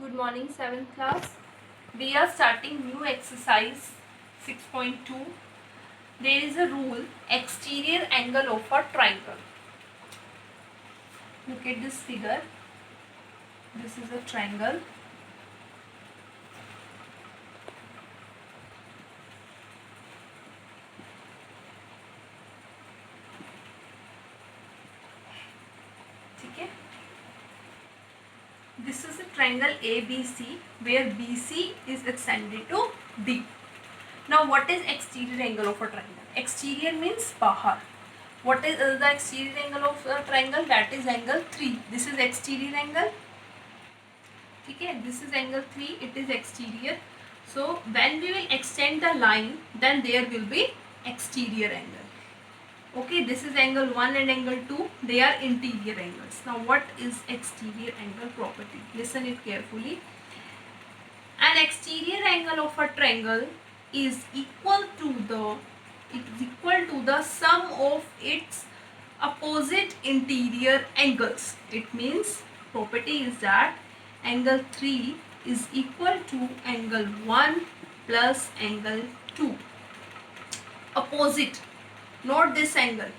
Good morning, 7th class. We are starting new exercise 6.2. There is a rule, exterior angle of a triangle. Look at this figure. This is a triangle. Okay. This is a triangle ABC where BC is extended to D. Now what is exterior angle of a triangle? Exterior means bahar. What is the exterior angle of a triangle? That is angle 3. This is exterior angle. Okay, this is angle 3. It is exterior. So when we will extend the line, then there will be exterior angle. Okay, this is angle 1 and angle 2. They are interior angles. Now what is exterior angle property? Listen it carefully. An exterior angle of a triangle is equal to the sum of its opposite interior angles. It means property is that angle 3 is equal to angle 1 plus angle 2. Opposite, not this angle.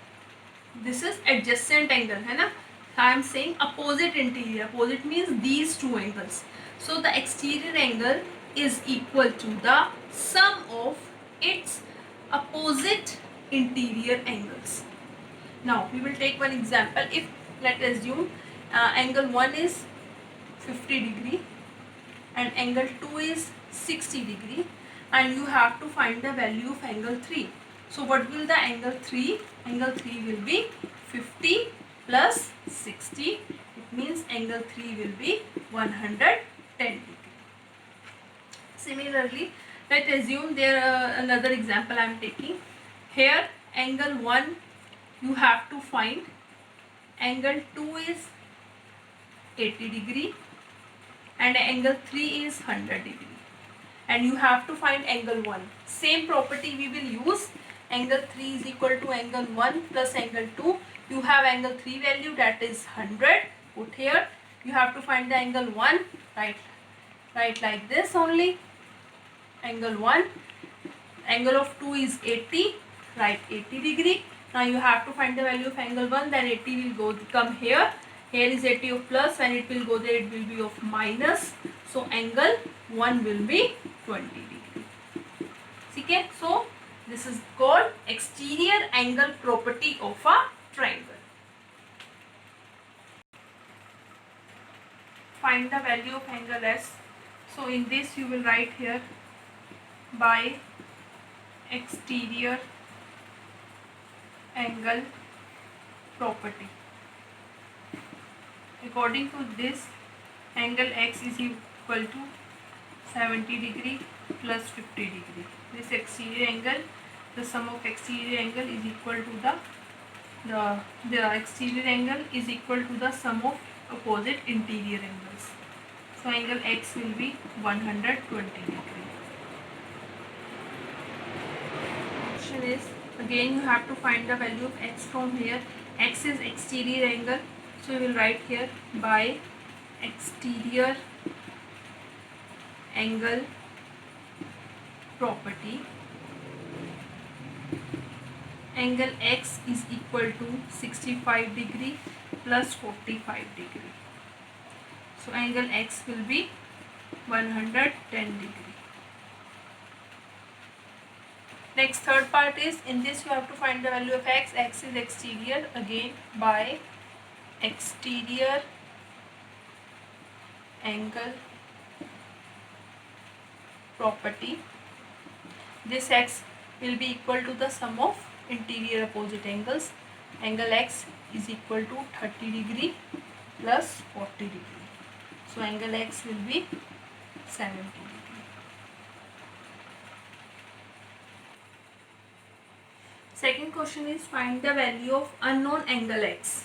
This is adjacent angle, है ना? I am saying opposite interior. Opposite means these two angles. So the exterior angle is equal to the sum of its opposite interior angles. Now we will take one example. If let us assume angle 1 is 50 degree and angle 2 is 60 degree, and you have to find the value of angle 3. So what will the angle 3? Angle 3 will be 50 plus 60. It means angle 3 will be 110 degree. Similarly, let's assume there another example I am taking. Here angle 1 you have to find, angle 2 is 80 degree and angle 3 is 100 degree, and you have to find angle 1. Same property we will use. Angle 3 is equal to angle 1 plus angle 2. You have angle 3 value, that is 100. Put here. You have to find the angle 1. Write like this only. Angle 1. Angle of 2 is 80. Write 80 degree. Now you have to find the value of angle 1. Then 80 will come here. Here is 80 of plus. When it will go there, it will be of minus. So angle 1 will be 20 degree. Okay. So this is called exterior angle property of a triangle. Find the value of angle S. So in this you will write here by exterior angle property. According to this, angle X is equal to 70 degree plus 50 degree. This exterior angle, the sum of exterior angle is equal to the exterior angle is equal to the sum of opposite interior angles. So angle X will be 120 degree. Question is, again you have to find the value of X from here. X is exterior angle, so we will write here by exterior angle property, angle X is equal to 65 degree plus 45 degree. So angle X will be 110 degree. Next, third part is, in this you have to find the value of X. X is exterior, again by exterior angle property. This X will be equal to the sum of interior opposite angles. Angle X is equal to 30 degree plus 40 degree. So angle X will be 70 degree. Second question is, find the value of unknown angle X.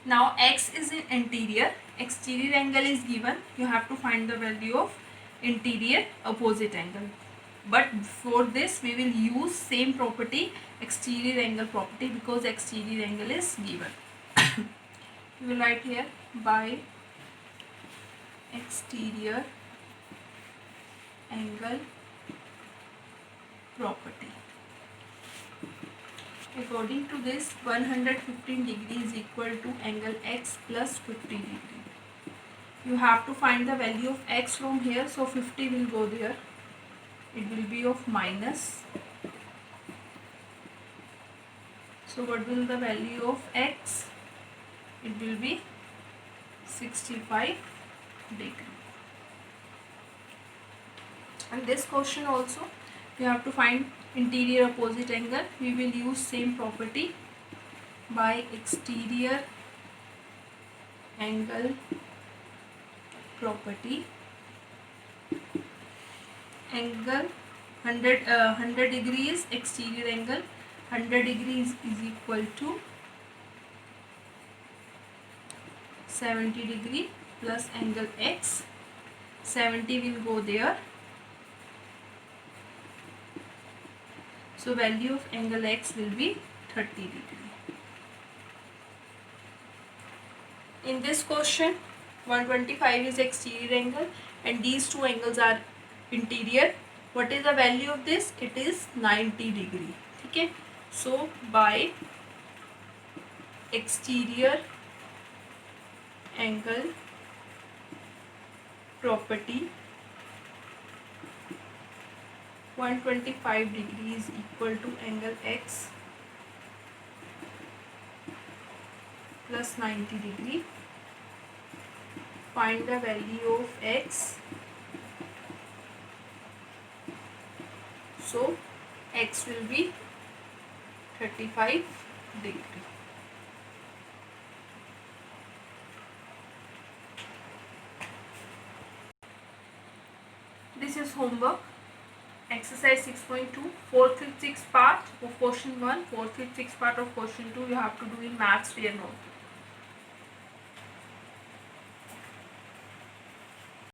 Now X is in interior, exterior angle is given. You have to find the value of interior opposite angle. But for this we will use same property, exterior angle property, because exterior angle is given. We will write here by exterior angle property. According to this, 115 degree is equal to angle x plus 50 degree. You have to find the value of x from here, so 50 will go there. It will be of minus. So what will the value of x? It will be 65 degree. And this question also, you have to find interior opposite angle. We will use same property by exterior angle property. Angle 100 degrees exterior angle, 100 degrees is equal to 70 degree plus angle x. 70 will go there. So value of angle x will be 30 degree. In this question, 125 is exterior angle and these two angles are interior. What is the value of this? It is 90 degree. Okay. So by exterior angle property, 125 degree is equal to angle x plus 90 degree. Find the value of x. So x will be 35 degree. This is homework. Exercise 6.2, 4th and 6th part of question 1, 4th and 6th part of question 2 you have to do in maths real note.